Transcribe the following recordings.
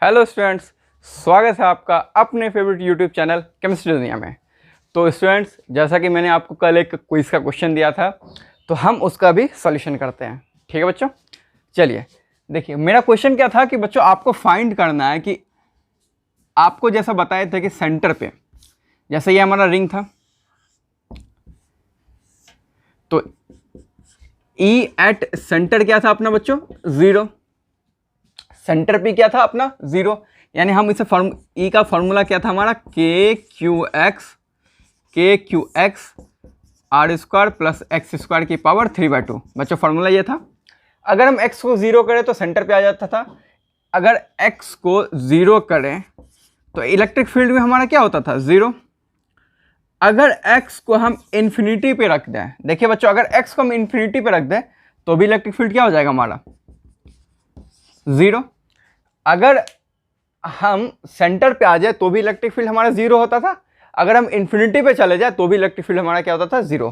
Hello students, स्वागत है आपका अपने फेवरेट यूट्यूब चैनल केमिस्ट्री दुनिया में। तो स्टूडेंट्स, जैसा कि मैंने आपको कल एक क्विज का क्वेश्चन दिया था, तो हम उसका भी सॉल्यूशन करते हैं। ठीक है बच्चों, चलिए देखिए मेरा क्वेश्चन क्या था कि बच्चों आपको फाइंड करना है कि आपको जैसा बताए थे कि सेंटर पे, जैसे ये हमारा रिंग था, तो ई एट सेंटर क्या था अपना बच्चों, 0। सेंटर पे क्या था अपना 0, यानी हम इसे ई का फॉर्मूला क्या था हमारा, k q x r square plus x square की पावर 3/2। बच्चों फॉर्मूला ये था। अगर हम x को 0 करें तो सेंटर पे आ जाता था। अगर x को 0 करें तो इलेक्ट्रिक फील्ड में हमारा क्या होता था, 0। अगर x को हम इन्फिनिटी पे रख दें, देखिए बच्चों अगर x को हम इन्फिनिटी पे रख दें तो भी इलेक्ट्रिक फील्ड क्या हो जाएगा हमारा, 0। अगर हम सेंटर पे आ जाए तो भी इलेक्ट्रिक फील्ड हमारा 0 होता था। अगर हम इन्फिनिटी पे चले जाए तो भी इलेक्ट्रिक फील्ड हमारा क्या होता था, 0।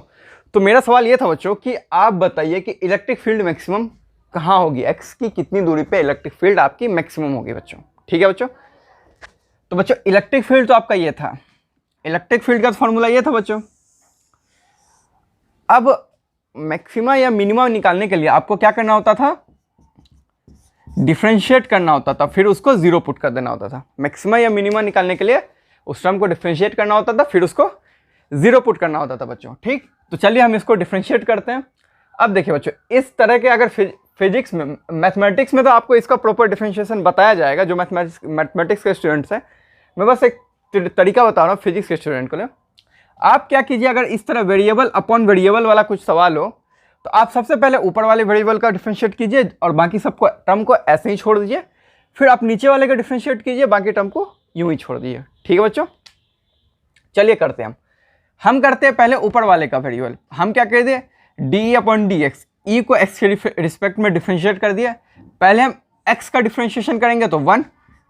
तो मेरा सवाल ये था बच्चों कि आप बताइए कि इलेक्ट्रिक फील्ड मैक्सिमम कहाँ होगी, x की कितनी दूरी पे इलेक्ट्रिक फील्ड आपकी मैक्सिमम होगी बच्चों। ठीक है बच्चों, तो बच्चों इलेक्ट्रिक फील्ड तो आपका ये था, इलेक्ट्रिक फील्ड का फॉर्मूला ये था बच्चों। अब मैक्सिमा या मिनिमा निकालने के लिए आपको क्या करना होता था, डिफरेंशिएट करना होता था, फिर उसको 0 पुट कर देना होता था। मैक्सिमा या मिनिमा निकालने के लिए उस टर्म को डिफरेंशिएट करना होता था, फिर उसको 0 पुट करना होता था बच्चों। ठीक, तो चलिए हम इसको डिफरेंशिएट करते हैं। अब देखिए बच्चों, इस तरह के अगर फिजिक्स में, मैथमेटिक्स में तो आपको इसका प्रॉपर डिफरेंशिएशन बताया जाएगा जो मैथमेटिक्स के स्टूडेंट्स हैं। मैं बस एक तरीका बता रहा हूँ फिजिक्स के स्टूडेंट को लिए। आप क्या कीजिए, अगर इस तरह वेरिएबल अपॉन वेरिएबल वाला कुछ सवाल हो तो आप सबसे पहले ऊपर वाले वेरिएबल का डिफरेंशिएट कीजिए और बाकी सबको टर्म को ऐसे ही छोड़ दीजिए। फिर आप नीचे वाले का डिफरेंशिएट कीजिए, बाकी टर्म को यूं ही छोड़ दीजिए। ठीक है बच्चों, चलिए करते हैं हम करते हैं पहले ऊपर वाले का वेरिएबल। हम क्या कर दिए, डी अपॉन डी एक्स, ई को एक्स के रिस्पेक्ट में डिफरेंशिएट कर दिया। पहले हम एक्स का डिफरेंशिएशन करेंगे तो 1,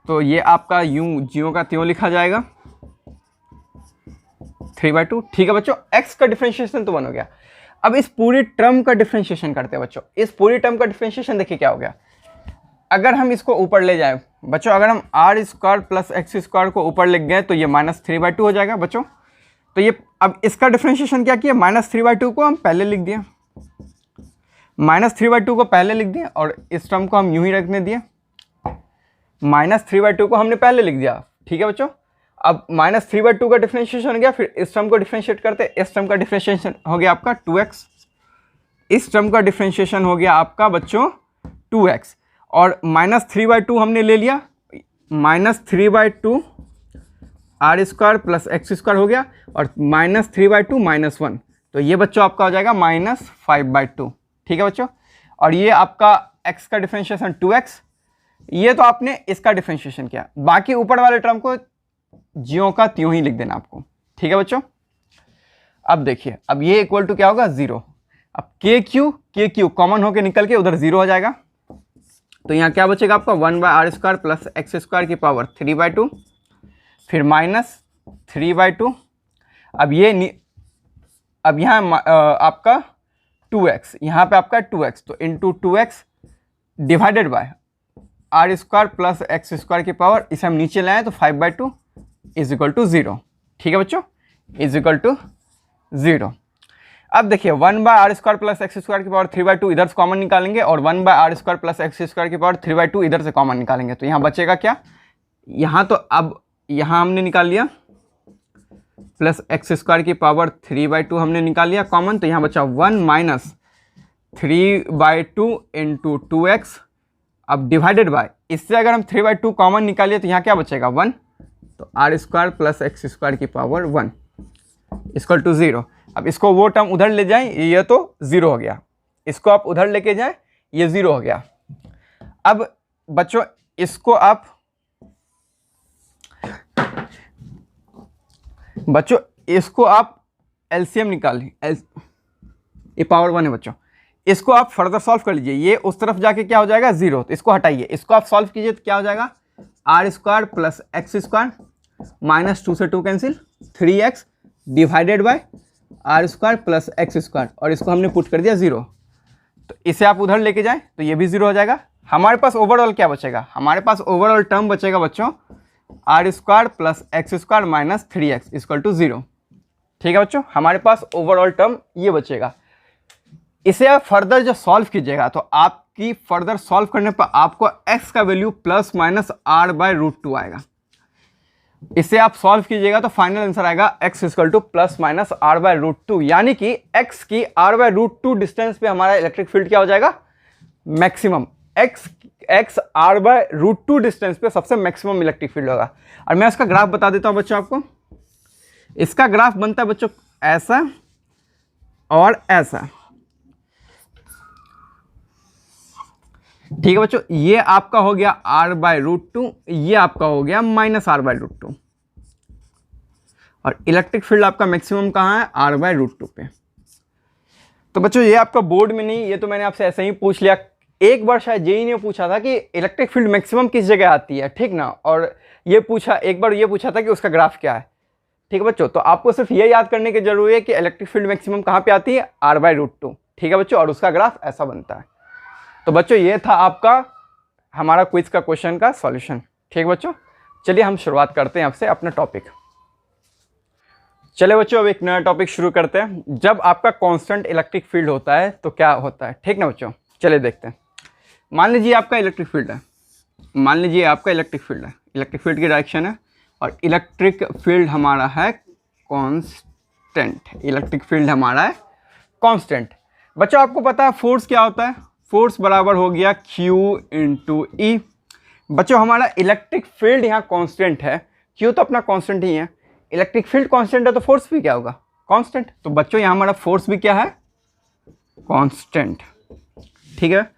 तो ये आपका यूं ज्यों का त्यों लिखा जाएगा 3/2। ठीक है बच्चों, एक्स का डिफरेंशिएशन तो 1 हो गया। अब इस पूरी टर्म का डिफरेंशिएशन करते हैं बच्चों। इस पूरी टर्म का डिफरेंशिएशन देखिए क्या हो गया। अगर हम इसको ऊपर ले जाए बच्चों, अगर हम r square plus x square को ऊपर लिख गए तो ये -3/2 हो जाएगा बच्चों। तो ये अब इसका डिफरेंशिएशन क्या किया, -3/2 को हम पहले लिख दिए, -3/2 को पहले लिख दिए और इस टर्म को हम यूं ही रखने दिए। -3/2 को हमने पहले लिख दिया। ठीक है बच्चों, अब -3/2 का डिफरेंशिएशन हो गया, फिर इस टर्म को डिफरेंशिएट करते, इस टर्म का डिफरेंशिएशन हो गया आपका 2x, इस टर्म का डिफरेंशिएशन हो गया आपका बच्चों 2x, और -3/2 हमने ले लिया, -3/2 r square plus x square हो गया, और -3/2 -1, तो ये बच्चों आपका हो जाएगा -5/2। ठीक है बच्चों, और ये आपका x का डिफरेंशिएशन 2x, ये तो आपने इसका डिफरेंशिएशन किया। बाकी ऊपर वाले टर्म को ज्यों का त्यों ही लिख देना आपको। ठीक है बच्चों, अब देखिए, अब ये इक्वल टू क्या होगा, 0। अब के क्यू कॉमन होके निकल के उधर 0 हो जाएगा, तो यहाँ क्या बचेगा आपका 1/r square plus x square की पावर 3/2, फिर -3/2। अब ये अब यहाँ आपका 2x, यहाँ पे आपका 2x, तो into 2x divided by r square plus x square की पावर, इसे हम नीचे लाएं तो 5/2 इज इक्वल टू 0। ठीक है बच्चों, इज इक्वल टू 0। अब देखिए 1/r square plus x square की पावर 3/2 इधर से कॉमन निकालेंगे, और 1/r square plus x square की पावर 3/2 इधर से कॉमन निकालेंगे, तो यहाँ बचेगा क्या, यहाँ तो अब यहाँ हमने निकाल लिया प्लस एक्स स्क्वायर की पावर 3/2 हमने निकाल लिया कॉमन, तो यहाँ बचा 1 - 3/2 इंटू 2x, अब डिवाइडेड बाय, इससे अगर हम 3/2 कॉमन निकालिए तो यहाँ क्या बचेगा 1, तो r square plus x square की पावर 1 इक्वल टू 0। अब इसको वो टर्म उधर ले जाएं, ये तो 0 हो गया, इसको आप उधर लेके जाएं, ये 0 हो गया। अब बच्चों इसको आप एलसीएम निकाल, ये पावर 1 है बच्चों, इसको आप फर्दर सॉल्व कर लीजिए। ये उस तरफ जाके क्या हो जाएगा 0, तो इसको हटाइए, इसको आप सॉल्व कीजिए तो क्या हो जाएगा, r square plus x square, -2 से 2 cancel, 3x divided by r square plus x square, और इसको हमने पुट कर दिया 0, तो इसे आप उधर लेके जाएं तो ये भी 0 हो जाएगा। हमारे पास ओवरऑल क्या बचेगा, हमारे पास ओवरऑल टर्म बचेगा बच्चों r square plus x square minus 3x equal to 0। ठीक है बच्चों, हमारे पास ओवरऑल टर्म ये बचेगा। इसे आप फर्दर जो सॉल्व कीजिएगा तो आपकी फर्दर सॉल्व करने पर आपको x का वैल्यू प्लस माइनस r/√2 आएगा। इसे आप सॉल्व कीजिएगा तो फाइनल आंसर आएगा x equal two plus minus r/√2, यानी कि x की r/√2 डिस्टेंस पे हमारा इलेक्ट्रिक फील्ड क्या हो जाएगा, मैक्सिमम। x r/√2 डिस्टेंस पे सबसे मैक्सिमम इलेक्ट्रिक फील्ड होगा। और मैं इसका ग्राफ बता देता हूं बच्चों आपको। इसका ग्राफ बनता है बच्चों ऐसा और ऐसा। ठीक है बच्चों, ये आपका हो गया r/√2, ये आपका हो गया माइनस r/√2, और इलेक्ट्रिक फील्ड आपका मैक्सिमम कहाँ है, r/√2 पे। तो बच्चों ये आपका बोर्ड में नहीं, ये तो मैंने आपसे ऐसे ही पूछ लिया। एक बार शायद जेईई ने पूछा था कि इलेक्ट्रिक फील्ड मैक्सिमम किस जगह आती है, ठीक ना, और ये पूछा, एक बार ये पूछा था कि उसका ग्राफ क्या है। ठीक है बच्चों, तो आपको सिर्फ ये याद करने की जरूरत है कि इलेक्ट्रिक फील्ड मैक्सिमम कहाँ पे आती है, r/√2। ठीक है बच्चों, और उसका ग्राफ ऐसा बनता है। तो बच्चों ये था आपका हमारा क्विज का क्वेश्चन का सॉल्यूशन। ठीक बच्चों, चलिए हम शुरुआत करते हैं आपसे अपना टॉपिक। चलिए बच्चों, अब एक नया टॉपिक शुरू करते हैं। जब आपका कांस्टेंट इलेक्ट्रिक फील्ड होता है तो क्या होता है, ठीक ना बच्चों। चलिए देखते हैं। मान लीजिए आपका इलेक्ट्रिक फील्ड है, मान लीजिए आपका इलेक्ट्रिक फील्ड है, इलेक्ट्रिक फील्ड की डायरेक्शन है, और इलेक्ट्रिक फील्ड हमारा है कांस्टेंट। इलेक्ट्रिक फील्ड हमारा है कांस्टेंट। बच्चों आपको पता है फोर्स क्या होता है, फोर्स बराबर हो गया Q इंटू E। बच्चों हमारा इलेक्ट्रिक फील्ड यहाँ कांस्टेंट है, Q तो अपना कांस्टेंट ही है, इलेक्ट्रिक फील्ड कांस्टेंट है तो फोर्स भी क्या होगा, कांस्टेंट। तो बच्चों यहाँ हमारा फोर्स भी क्या है, कांस्टेंट। ठीक है,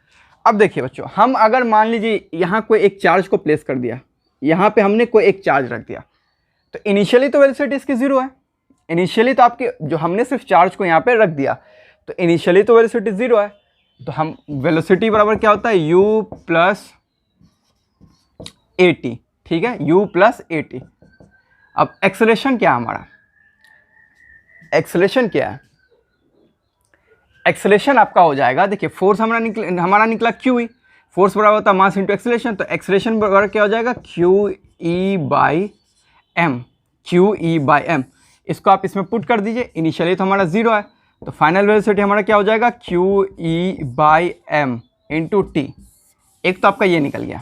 अब देखिए बच्चों, हम अगर मान लीजिए यहाँ कोई एक चार्ज को प्लेस कर दिया, यहाँ पे हमने कोई एक चार्ज रख दिया, तो इनिशियली तो वेलोसिटी इसकी 0 है। इनिशियली तो आपके जो हमने सिर्फ चार्ज को यहाँ पे रख दिया, तो इनिशियली तो वेलोसिटी 0 है। तो हम वेलोसिटी बराबर क्या होता है, u प्लस at। ठीक है, u प्लस at। अब एक्सेलरेशन क्या है हमारा, एक्सेलरेशन क्या है, एक्सेलरेशन आपका हो जाएगा, देखिए फोर्स हमारा निकला QE, फोर्स बराबर होता है मास इंटू एक्सेलरेशन, तो एक्सेलरेशन बराबर क्या हो जाएगा, QE/m। QE/m, इसको आप इसमें पुट कर दीजिए। इनिशियली तो हमारा 0 है, तो फाइनल वेलोसिटी हमारा क्या हो जाएगा, QE/m इंटू t। एक तो आपका ये निकल गया,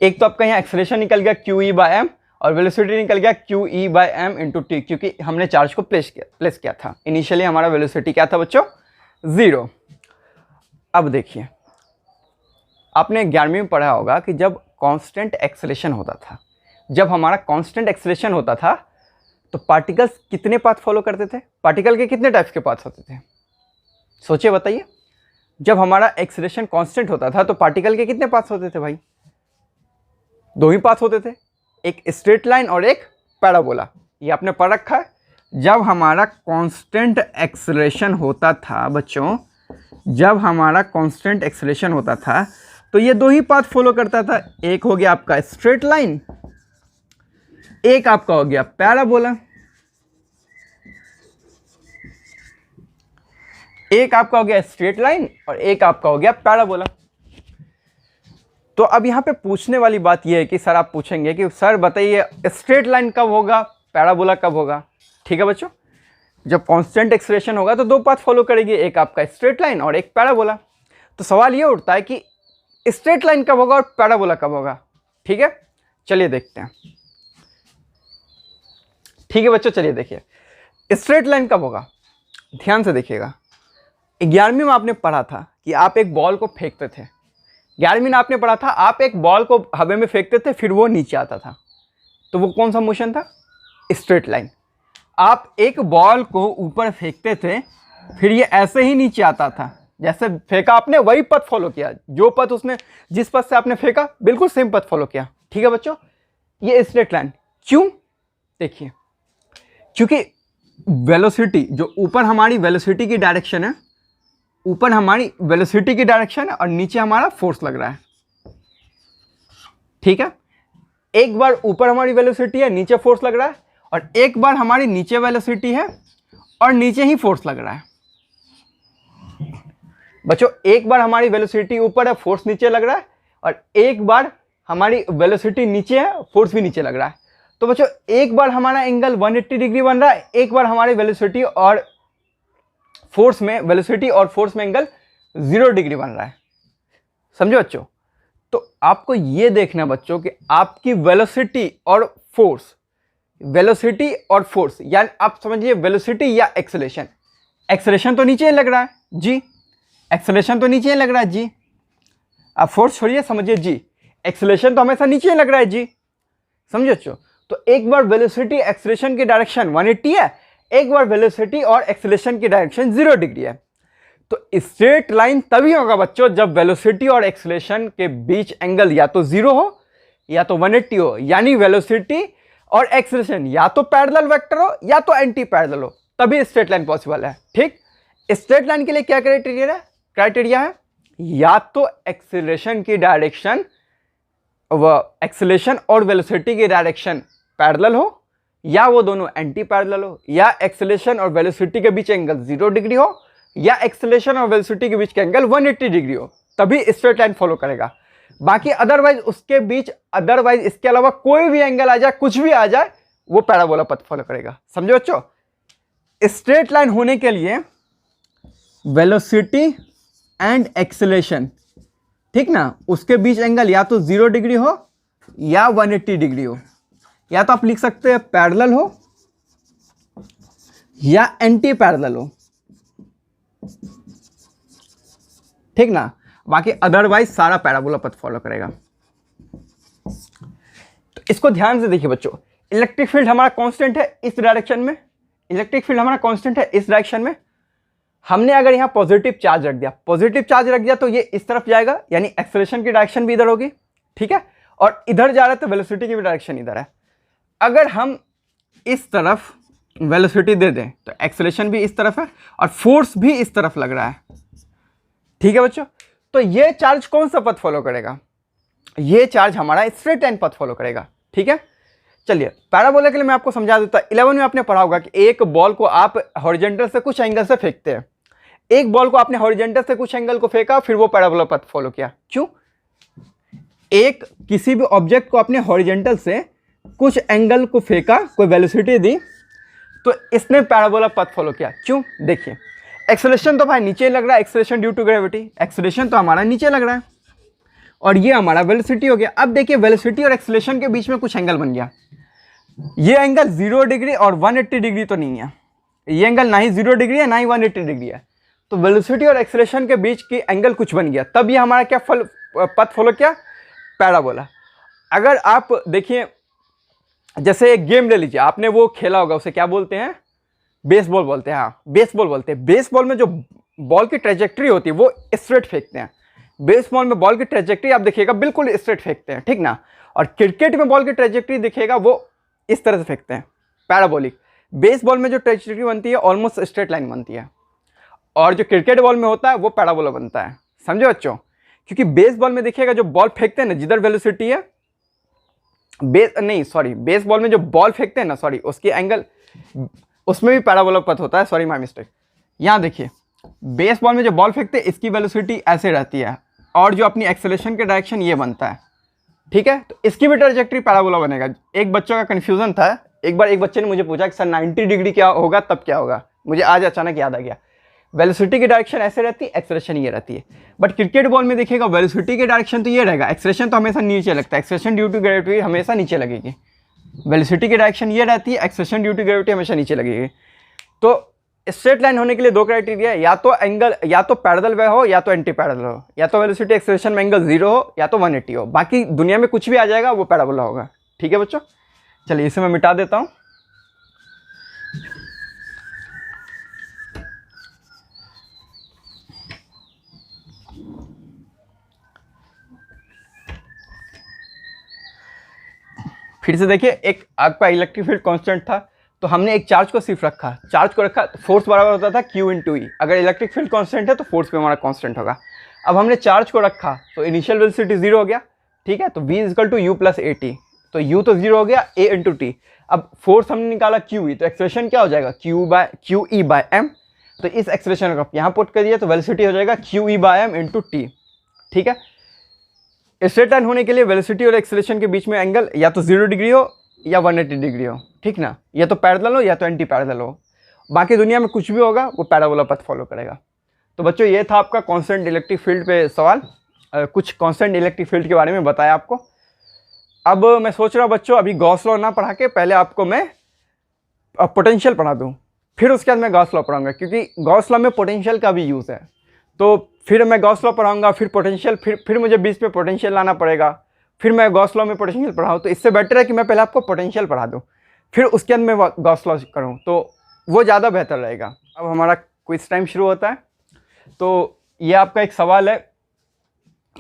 एक तो आपका यहाँ एक्सेलरेशन निकल गया QE/m, और वेलोसिटी निकल गया QE/m इंटू t, क्योंकि हमने चार्ज को प्लेस किया था। इनिशियली हमारा वेलोसिटी क्या था बच्चों, 0। अब देखिए, आपने 11वीं में पढ़ा होगा कि जब कांस्टेंट एक्सेलरेशन होता था, जब हमारा कांस्टेंट एक्सेलरेशन होता था तो पार्टिकल्स कितने पाथ फॉलो करते थे, पार्टिकल के कितने टाइप्स के पाथ होते थे, सोचिए बताइए। जब हमारा एक्सेलरेशन कांस्टेंट होता था तो पार्टिकल के कितने पाथ होते थे भाई, 2 ही पाथ होते थे, एक स्ट्रेट लाइन और एक पैराबोला। ये आपने पढ़ रखा है। जब हमारा कांस्टेंट एक्सेलरेशन होता था बच्चों, जब हमारा कांस्टेंट एक्सेलरेशन होता था तो ये 2 ही पाथ फॉलो करता था, एक हो गया आपका स्ट्रेट लाइन, एक आपका हो गया पैराबोला। एक आपका हो गया स्ट्रेट लाइन और एक आपका हो गया पैराबोला। तो अब यहां पे पूछने वाली बात यह है कि सर, आप पूछेंगे कि सर बताइए स्ट्रेट लाइन कब होगा, पैराबोला कब होगा। ठीक है बच्चों, जब कांस्टेंट एक्सेलरेशन होगा तो 2 पाथ फॉलो करेगी, एक आपका स्ट्रेट लाइन और एक पैराबोला। तो सवाल ये उठता है कि स्ट्रेट लाइन कब होगा और पैराबोला कब होगा। ठीक है, चलिए देखते हैं। ठीक है बच्चों, चलिए देखिए स्ट्रेट लाइन कब होगा, ध्यान से देखिएगा। 11वीं में आपने पढ़ा था कि आप एक बॉल को फेंकते थे, 11वीं में आपने पढ़ा था आप एक बॉल को हवा में फेंकते थे, फिर वो नीचे आता था, तो वो कौन सा मोशन था, स्ट्रेट लाइन। आप एक बॉल को ऊपर फेंकते थे, फिर ये ऐसे ही नीचे आता था, जैसे फेंका आपने वही पथ फॉलो किया, जो पथ उसने, जिस पथ से आपने फेंका बिल्कुल सेम पथ फॉलो किया। ठीक है बच्चों, ये स्ट्रेट लाइन। क्यों, देखिए, क्योंकि वेलोसिटी, जो ऊपर हमारी वेलोसिटी की डायरेक्शन है, ऊपर हमारी वेलोसिटी की डायरेक्शन है और नीचे हमारा फोर्स लग रहा है। ठीक है, एक बार ऊपर हमारी वेलोसिटी है, नीचे फोर्स लग रहा है, और एक बार हमारी नीचे वेलोसिटी है और नीचे ही फोर्स लग रहा है। बच्चों एक बार हमारी वेलोसिटी ऊपर है, फोर्स नीचे लग रहा है, और एक बार हमारी वेलोसिटी नीचे है, फोर्स भी नीचे लग रहा है। तो बच्चों एक बार हमारा एंगल 180 डिग्री बन रहा है, एक बार हमारी वेलोसिटी और फोर्स में एंगल 0 डिग्री बन रहा है। समझो बच्चों। तो आपको ये देखना बच्चों कि आपकी वेलोसिटी और फोर्स यानी आप समझिए वेलोसिटी या एक्सेलरेशन तो नीचे लग रहा है जी, एक्सेलरेशन तो नीचे लग रहा है जी। आप फोर्स छोड़िए, समझिए जी, एक्सेलरेशन तो हमेशा नीचे लग रहा है जी। समझो बच्चों। तो एक बार वेलोसिटी एक्सेलरेशन की डायरेक्शन 180 है, एक बार वेलोसिटी और एक्सेलरेशन की डायरेक्शन 0 डिग्री है। तो स्ट्रेट लाइन तभी होगा बच्चों जब वेलोसिटी और एक्सेलरेशन के बीच एंगल या तो 0 हो या तो 180 हो, यानी वेलोसिटी और एक्सेलरेशन या तो पैरेलल वेक्टर हो या तो एंटी पैरेलल हो, तभी स्ट्रेट लाइन पॉसिबल है। ठीक, स्ट्रेट लाइन के लिए क्या क्राइटेरिया है? या तो एक्सेलरेशन की डायरेक्शन एक्सेलरेशन और वेलोसिटी की डायरेक्शन पैरेलल हो, या वो दोनों एंटी पैरेलल हो, या एक्सेलरेशन और वेलोसिटी के बीच एंगल 0 डिग्री हो, या एक्सेलरेशन और वेलोसिटी के बीच का एंगल 180 डिग्री हो, तभी स्ट्रेट लाइन फॉलो करेगा। बाकी अदरवाइज इसके अलावा कोई भी एंगल आ जाए, कुछ भी आ जाए, वो पैराबोला पथ फॉलो करेगा। समझो बच्चों। स्ट्रेट लाइन होने के लिए वेलोसिटी एंड एक्सेलरेशन, ठीक ना, उसके बीच एंगल या तो 0 डिग्री हो या 180 डिग्री हो, या तो आप लिख सकते हैं पैरेलल हो या एंटी पैरेलल हो, ठीक ना। बाकी अदरवाइज सारा पैराबोला पथ फॉलो करेगा। तो इसको ध्यान से देखिए बच्चों। इलेक्ट्रिक फील्ड हमारा कांस्टेंट है इस डायरेक्शन में, हमने अगर यहां पॉजिटिव चार्ज रख दिया तो ये इस तरफ जाएगा, यानी एक्सेलरेशन की डायरेक्शन भी इधर होगी, ठीक है, और इधर जा रहा है तो वेलोसिटी की भी डायरेक्शन इधर है। अगर हम इस तरफ वेलोसिटी दे दें तो एक्सेलरेशन भी इस तरफ है और फोर्स भी इस तरफ लग रहा है, ठीक है बच्चों। तो ये चार्ज कौन सा पथ फॉलो करेगा? ये चार्ज हमारा स्ट्रेट लाइन पथ फॉलो करेगा, ठीक है। चलिए पैराबोला के लिए मैं आपको समझा देता हूं। 11 में आपने पढ़ा होगा कि एक बॉल को आप हॉरिजॉन्टल से कुछ एंगल से फेंकते हैं। एक बॉल को आपने हॉरिजॉन्टल से कुछ एंगल को फेंका, फिर वो पैराबोला पथ फॉलो किया। क्यों? किसी भी ऑब्जेक्ट को आपने हॉरिजॉन्टल से कुछ एंगल को फेंका, कोई वेलोसिटी दी, तो इसने पैराबोला पथ फॉलो किया। क्यों? देखिए एक्सेलरेशन तो भाई नीचे लग रहा है, acceleration due to gravity, acceleration तो हमारा नीचे लग रहा है, और ये हमारा वेलोसिटी हो गया। अब देखिए वेलोसिटी और एक्सेलरेशन के बीच में कुछ एंगल बन गया। ये एंगल 0 डिग्री और 180 डिग्री तो नहीं है, ये एंगल ना ही 0 डिग्री है ना ही 180 डिग्री है। तो वेलोसिटी और एक्सेलरेशन के बीच की एंगल कुछ बन गया, तब ये हमारा क्या पथ फॉलो किया? पैराबोला। अगर आप देखिए, जैसे एक गेम ले लीजिए, आपने वो खेला होगा, उसे क्या बोलते हैं? बेसबॉल बोलते हैं। हाँ, बेसबॉल बोलते हैं। बेसबॉल में जो बॉल की ट्रेजेक्ट्री होती है वो स्ट्रेट फेंकते हैं। बेसबॉल में बॉल की ट्रेजेक्ट्री आप देखिएगा बिल्कुल स्ट्रेट फेंकते हैं, ठीक ना। और क्रिकेट में बॉल की ट्रेजेक्ट्री देखिएगा वो इस तरह से फेंकते हैं, पैराबोलिक। बेसबॉल में जो ट्रेजेक्ट्री बनती है ऑलमोस्ट स्ट्रेट लाइन बनती है, और जो क्रिकेट बॉल में होता है वो पैराबोला बनता है। समझे बच्चों? क्योंकि बेसबॉल में देखिएगा जो बॉल फेंकते हैं ना, जिधर वेलोसिटी है, बेसबॉल में जो बॉल फेंकते हैं ना, उसकी एंगल, उसमें भी पैराबोला पथ होता है। Sorry my mistake. यहाँ देखिए बेसबॉल में जो बॉल फेंकते हैं इसकी वेलोसिटी ऐसे रहती है, और जो अपनी एक्सेलरेशन के डायरेक्शन ये बनता है, ठीक है। तो इसकी भी ट्रैजेक्टरी पैराबोला बनेगा। एक बच्चों का कन्फ्यूजन था, एक बार एक बच्चे ने मुझे पूछा कि सर 90 डिग्री क्या होगा, तब क्या होगा? मुझे आज अचानक याद आ गया। वेलोसिटी की डायरेक्शन ऐसे रहती है, एक्सेलरेशन ये रहती है। बट क्रिकेट बॉल में देखिएगा वेलोसिटी की डायरेक्शन तो ये रहेगा, एक्सेलरेशन तो हमेशा नीचे लगता है, एक्सेलरेशन ड्यू टू ग्रेविटी हमेशा नीचे लगेगी। वेलोसिटी की डायरेक्शन ये रहती है, एक्सेलरेशन ड्यू टू ग्रेविटी हमेशा नीचे लगेगी। तो स्ट्रेट लाइन होने के लिए दो क्राइटेरिया, या तो एंगल, या तो पैरेलल वे हो या तो एंटी पैरेलल हो, या तो वेलोसिटी एक्सेलरेशन में एंगल 0 हो या तो 180 हो। बाकी दुनिया में कुछ भी आ जाएगा वो पैराबोला होगा, ठीक है बच्चों। चलिए इसे मैं मिटा देता हूं। फिर से देखिए, एक आपका इलेक्ट्रिक फील्ड कांस्टेंट था, तो हमने एक चार्ज को सिर्फ रखा, तो फोर्स बराबर होता था Q × E। अगर इलेक्ट्रिक फील्ड कांस्टेंट है तो फोर्स भी हमारा कांस्टेंट होगा। अब हमने चार्ज को रखा तो इनिशियल वेलोसिटी 0 हो गया, ठीक है। तो V = U + AT, तो U तो 0 हो गया, A × T। अब फोर्स हमने निकाला QE, तो एक्सेलरेशन क्या हो जाएगा? QE/m। तो इस एक्सेलरेशन को आप यहाँ पुट करिए तो वेलोसिटी हो जाएगा QE/m इंटू टी। ठीक है, स्ट्रेट लाइन होने के लिए वेलोसिटी और एक्सेलरेशन के बीच में एंगल या तो 0 डिग्री हो या 180 डिग्री हो, ठीक ना, या तो पैरेलल हो या तो एंटी पैरेलल हो। बाकी दुनिया में कुछ भी होगा वो पैराबोला पथ फॉलो करेगा। तो बच्चों ये था आपका कांस्टेंट इलेक्ट्रिक फील्ड पे सवाल, कुछ कांस्टेंट इलेक्ट्रिक फील्ड के बारे में बताया आपको। अब मैं सोच रहा हूँ बच्चों अभी गॉस लॉ ना पढ़ा के पहले आपको मैं पोटेंशियल पढ़ा दूँ, फिर उसके बाद मैं गॉस लॉ पढ़ाऊँगा, क्योंकि गॉस लॉ में पोटेंशियल का भी यूज़ है। तो फिर मैं गॉस लॉ पढ़ाऊँगा, फिर पोटेंशियल, फिर मुझे बीच में पोटेंशियल लाना पड़ेगा, फिर मैं गॉस लॉ में पोटेंशियल पढ़ाऊँ। तो इससे बेटर है कि मैं पहले आपको पोटेंशियल पढ़ा दूँ, फिर उसके बाद मैं गॉस लॉ करूँ, तो वो ज़्यादा बेहतर रहेगा। अब हमारा क्विज टाइम शुरू होता है। तो ये आपका एक सवाल है,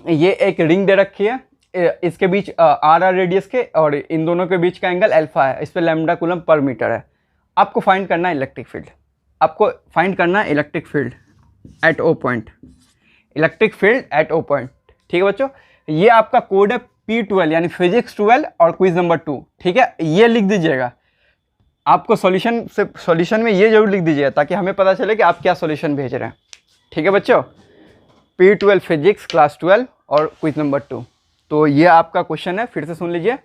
ये एक रिंग दे रखी है, इसके बीच आर रेडियस के और इन दोनों के बीच का एंगल अल्फा है, इस पर लैम्डा कूलम पर मीटर है। आपको फाइंड करना है इलेक्ट्रिक फील्ड, आपको फाइंड करना है electric field at O point, electric field at O point. ठीक है बच्चों, ये आपका कोड है P12 यानी फिजिक्स 12 और क्विज नंबर 2। ठीक है, ये लिख दीजिएगा, आपको सॉल्यूशन में ये जरूर लिख दीजिएगा ताकि हमें पता चले कि आप क्या सॉल्यूशन भेज रहे हैं। ठीक है बच्चों, P12 फिजिक्स क्लास 12 और क्विज नंबर 2। तो ये आपका क्वेश्चन है, फिर से सुन लीजिए।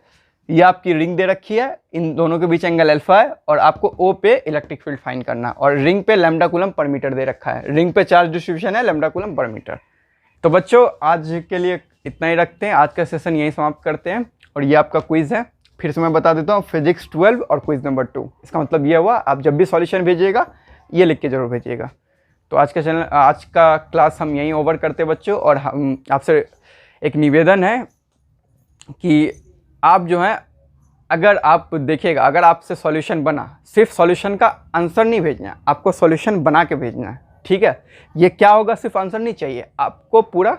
ये आपकी रिंग दे रखी है, इन दोनों के बीच एंगल अल्फा है और आपको O पे इलेक्ट्रिक फील्ड फाइंड करना, और रिंग पे लैम्डा कूलम पर मीटर दे रखा है, रिंग पे चार्ज डिस्ट्रीब्यूशन है लैम्डा कूलम पर मीटर। तो बच्चों आज के लिए इतना ही रखते हैं, आज का सेशन यहीं समाप्त करते हैं। और ये आपका क्विज है, फिर से मैं बता देता हूँ, फिजिक्स 12 और क्विज नंबर 2। इसका मतलब ये हुआ आप जब भी सॉल्यूशन भेजिएगा ये लिख के जरूर भेजिएगा। तो आज का क्लास हम यहीं ओवर करते हैं बच्चों, और हम आपसे एक निवेदन है कि आप जो है, अगर आप देखिएगा, अगर आपसे सॉल्यूशन बना, सिर्फ सॉल्यूशन का आंसर नहीं भेजना है, आपको सॉल्यूशन बना के भेजना है। ठीक है, ये क्या होगा, सिर्फ आंसर नहीं चाहिए, आपको पूरा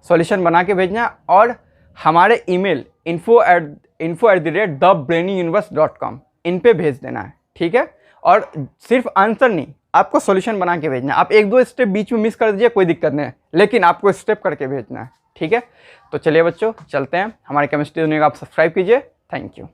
सॉल्यूशन बना के भेजना है, और हमारे ईमेल info@thebrainyuniverse.com इन पे भेज देना है। ठीक है, और सिर्फ आंसर नहीं, आपको सॉल्यूशन बना के भेजना है। आप 1-2 स्टेप बीच में मिस कर दीजिए, कोई दिक्कत नहीं है, लेकिन आपको स्टेप करके भेजना है। ठीक है, तो चलिए बच्चों चलते हैं, हमारे केमिस्ट्री दुनिया को आप सब्सक्राइब कीजिए। Thank you.